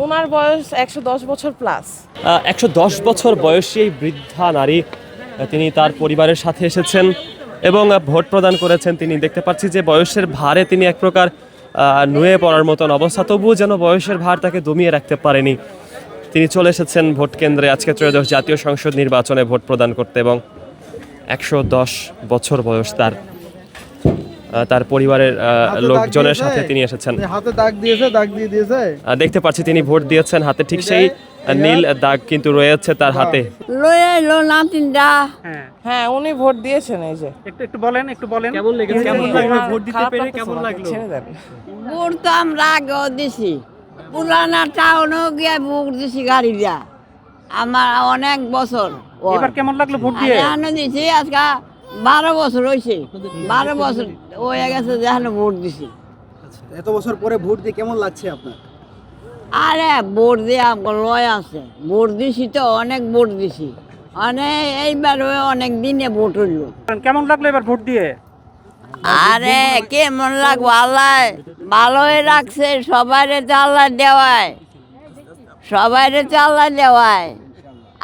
ওনার বয়স 110 বছর প্লাস। 110 বছর বয়সী এই বৃদ্ধা নারী, তিনি তার পরিবারের সাথে এসেছেন এবং ভোট প্রদান করেছেন। তিনি দেখতে পাচ্ছি যে বয়সের ভারে তিনি এক প্রকার নুয়ে পড়ার মতন অবস্থা, তবুও যেন বয়সের ভার তাকে দমিয়ে রাখতে পারেনি। তিনি চলে এসেছেন ভোট কেন্দ্রে আজকে ত্রয়োদশ জাতীয় সংসদ নির্বাচনে ভোট প্রদান করতে এবং 110 বছর বয়স তার পরিবারের লোকজনের সাথে তিনি এসেছেন। হাতে দাগ দিয়েছে দেখতে পাচ্ছি তিনি ভোট দিয়েছেন, হাতে ঠিক সেই নীল দাগ কিন্তু রয়েছে তার হাতে। হ্যাঁ, উনি ভোট দিয়েছেন। এই যে একটু বলেন কেমন লেগেছে? কেমন লাগলো ভোট দিতে পেরে? কেমন লাগলো? ছেড়ে দেন। ভোট তো আমরা আগেও দিছি, পুরানা টাউনেও গিয়ে ভোট দিছি গাড়ি দিয়া, আমার অনেক বছর। এবার কেমন লাগলো ভোট দিয়ে? আমি দিছি আজকে 12 বছর হয়েছে, 12 বছর হয়ে গেছে যেখানে ভোট দিছি। এত বছর পরে ভোট দিয়ে কেমন লাগছে আপনার? আরে ভোট দিয়ে আমার লয় আছে, ভোট দিছি তো অনেক ভোট দিছি, এইবার অনেক দিনে ভোট হইল। কেমন লাগলো এবার ভোট দিয়ে? আরে কেমন লাগবো, আল্লাহ ভালোই রাখছে, সবাইরে তো আল্লাহ দেওয়ায়,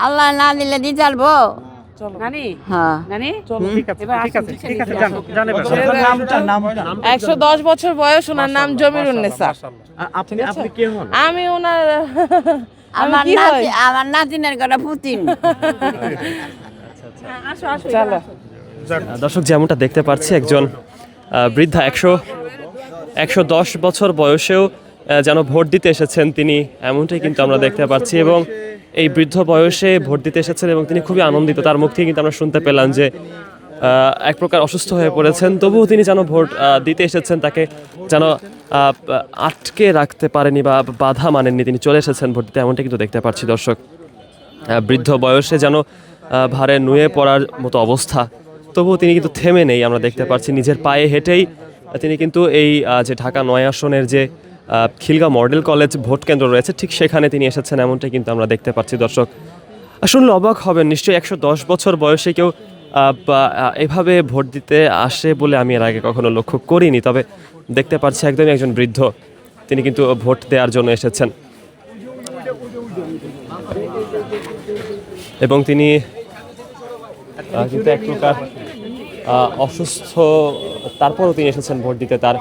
আল্লাহ না দিলে দিতে পারবো? হ্যাঁ, ঠিক আছে জান এবার। 110 বছর বয়স, ওনার নাম জমিরুন্নেসা। আপনি কে হন? আমি ওনার আমার নাতিনের কথা পুতিন। চলো। দর্শক, যেমনটা দেখতে পাচ্ছি একজন বৃদ্ধা 110 বছর বয়সেও যেন ভোট দিতে এসেছেন তিনি, এমনটাই কিন্তু আমরা দেখতে পাচ্ছি। এবং এই বৃদ্ধ বয়সে ভোট দিতে এসেছেন এবং তিনি খুবই আনন্দিত। তার মুখ থেকে কিন্তু আমরা শুনতে পেলাম যে এক প্রকার অসুস্থ হয়ে পড়েছেন, তবুও তিনি যেন ভোট দিতে এসেছেন, তাকে যেন আটকে রাখতে পারেনি বা বাধা মানেননি, তিনি চলে এসেছেন ভোট দিতে, এমনটা কিন্তু দেখতে পাচ্ছি। দর্শক, বৃদ্ধ বয়সে যেন ভারে নুয়ে পড়ার মতো অবস্থা, তবুও তিনি কিন্তু থেমে নেই। আমরা দেখতে পাচ্ছি নিজের পায়ে হেঁটেই তিনি কিন্তু এই যে ঢাকা 9 আসনের যে খিলগাঁও মডেল কলেজ ভোট কেন্দ্র রয়েছে ঠিক সেখানে তিনি এসেছেন, এমনটাই কিন্তু আমরা দেখতে পাচ্ছি। দর্শক, আসলে অবাক হবেন নিশ্চয়ই, 110 বছর বয়সে কেউ এভাবে ভোট দিতে আসে বলে আমি এর আগে কখনো লক্ষ্য করিনি। তবে দেখতে পাচ্ছি একদমই একজন বৃদ্ধ, তিনি কিন্তু ভোট দেওয়ার জন্য এসেছেন এবং তিনি কিন্তু এক প্রকার অসুস্থ, তারপরও তিনি এসেছেন ভোট দিতে। তার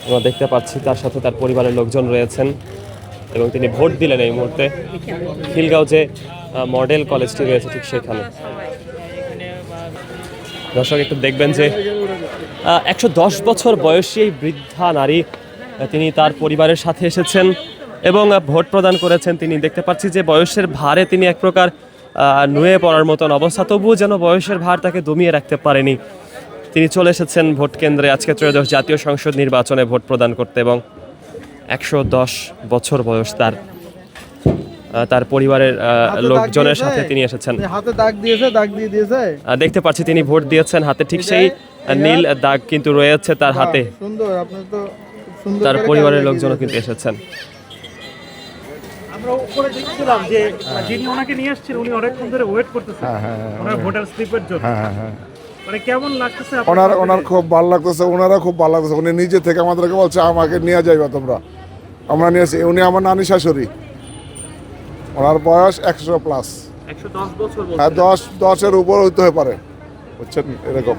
আমরা দেখতে পাচ্ছি তার সাথে তার পরিবারের লোকজন রয়েছেন এবং তিনি ভোট দিলেন এই মুহূর্তে খিলগাঁও যে মডেল কলেজটি রয়েছে ঠিক সেখানে। দর্শক, একটু দেখবেন যে 110 বছর বয়সী এই বৃদ্ধা নারী, তিনি তার পরিবারের সাথে এসেছেন এবং ভোট প্রদান করেছেন। তিনি দেখতে পাচ্ছি যে বয়সের ভারে তিনি এক প্রকার নুয়ে পড়ার মতন অবস্থা, তবুও যেন বয়সের ভার তাকে দমিয়ে রাখতে পারেনি। তিনি চলে এসেছেন ভোট কেন্দ্রে আজকে ত্রয়োদশ জাতীয় সংসদ নির্বাচনে ভোট প্রদান করতে এবং 110 বছর বয়স তার পরিবারের লোকজনের সাথে তিনি এসেছেন। হাতে দাগ দিয়েছে দেখতে পাচ্ছি তিনি ভোট দিয়েছেন, হাতে ঠিক সেই নীল দাগ কিন্তু রয়েছে তার হাতে। সুন্দর, আপনি তো সুন্দর। তার পরিবারের লোকজনও কিন্তু এসেছেন। আমরা উপরে দেখছিলাম যে যিনি ওনাকে নিয়ে আসছেন উনি অনেকক্ষণ ধরে ওয়েট করতেছেন ওনার ভোটার স্লিপের জন্য। মানে কেমন লাগতেছে? ওনার খুব ভালো লাগতেছে, ওনারা খুব ভালো লাগতেছে। উনি নিজে থেকে আমাদেরকে বলছে আমাকে নিয়ে যাইবা তোমরা, আমরা নিয়েছি। উনি আমার নানি শাশুড়ি, ওনার বয়স 100+। 110 বছর, 10-10-এর উপর হইতে পারে, বুঝছেন, এরকম।